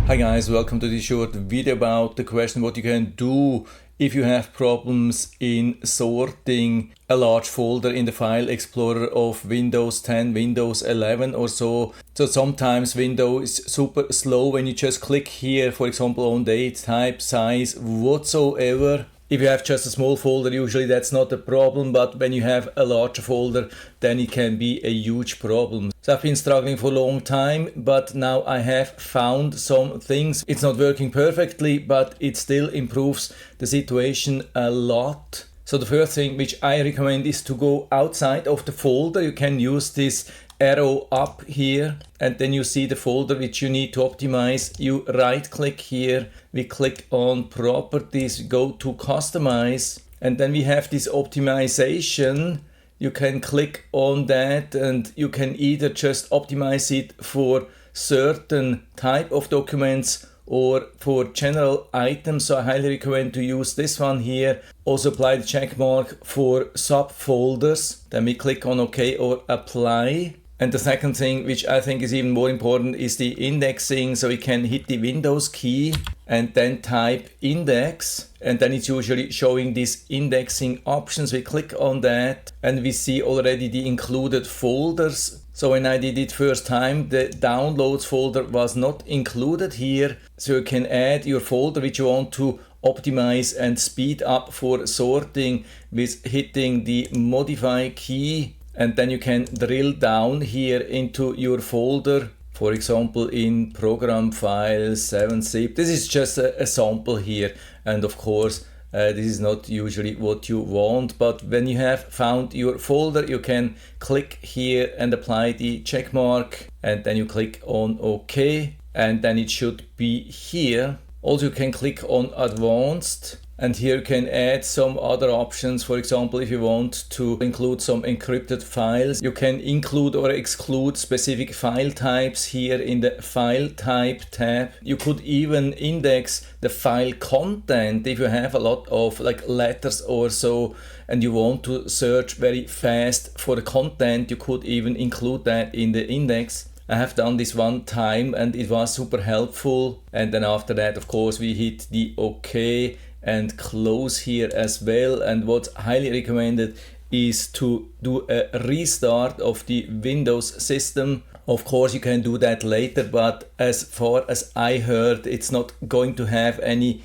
Hi guys, welcome to this short video about the question what you can do if you have problems in sorting a large folder in the file explorer of Windows 10, Windows 11 or so. So sometimes Windows is super slow when you just click here, for example, on date, type, size, whatsoever. If you have just a small folder, usually that's not a problem, but when you have a larger folder, then it can be a huge problem. So I've been struggling for a long time, but now I have found some things. It's not working perfectly, but it still improves the situation a lot. So the first thing which I recommend is to go outside of the folder. You can use this arrow up here and then you see the folder which you need to optimize. You right click here, we click on properties, go to customize, and then we have this optimization. You can click on that and you can either just optimize it for certain type of documents or for general items. So I highly recommend to use this one here. Also apply the check mark for subfolders. Then we click on OK or apply. And the second thing, which I think is even more important, is the indexing. So we can hit the Windows key and then type index. And then it's usually showing these indexing options. We click on that and we see already the included folders. So when I did it first time, the downloads folder was not included here. So you can add your folder which you want to optimize and speed up for sorting with hitting the modify key. And then you can drill down here into your folder, for example in program files, 7-zip. This is just a sample here, and of course this is not usually what you want, but when you have found your folder you can click here and apply the check mark, and then you click on OK, and then it should be here. Also you can click on advanced, and here you can add some other options. For example, if you want to include some encrypted files, you can include or exclude specific file types here in the file type tab. You could even index the file content if you have a lot of like letters or so and you want to search very fast for the content. You could even include that in the index. I have done this one time and it was super helpful. And then after that, of course, we hit the OK and close here as well. And what's highly recommended is to do a restart of the Windows system. Of course, you can do that later, but as far as I heard, it's not going to have any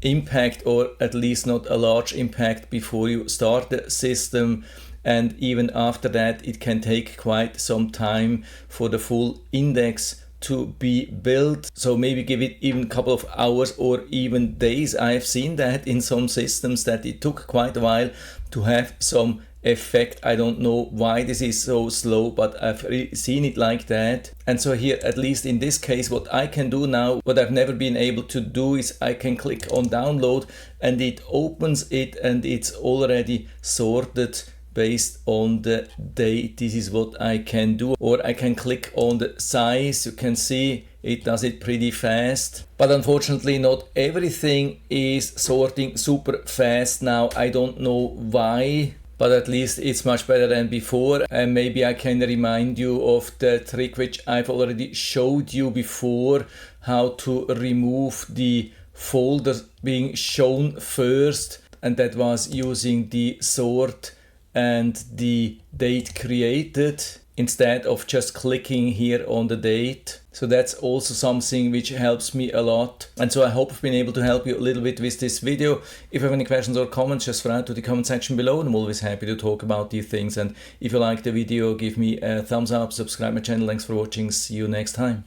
impact, or at least not a large impact, before you start the system. And even after that, it can take quite some time for the full index to be built. So maybe give it even a couple of hours or even days. I have seen that in some systems that it took quite a while to have some effect. I don't know why this is so slow, but I've seen it like that. And so here, at least in this case, what I can do now, what I've never been able to do, is I can click on download and it opens it and it's already sorted based on the date. This is what I can do. Or I can click on the size. You can see it does it pretty fast. But unfortunately not everything is sorting super fast now. I don't know why, but at least it's much better than before. And maybe I can remind you of the trick which I've already showed you before, how to remove the folder being shown first. And that was using the sort and the date created instead of just clicking here on the date. So that's also something which helps me a lot. And so I hope I've been able to help you a little bit with this video. If you have any questions or comments, just throw out to the comment section below, and I'm always happy to talk about these things. And if you like the video, give me a thumbs up, subscribe my channel. Thanks for watching. See you next time.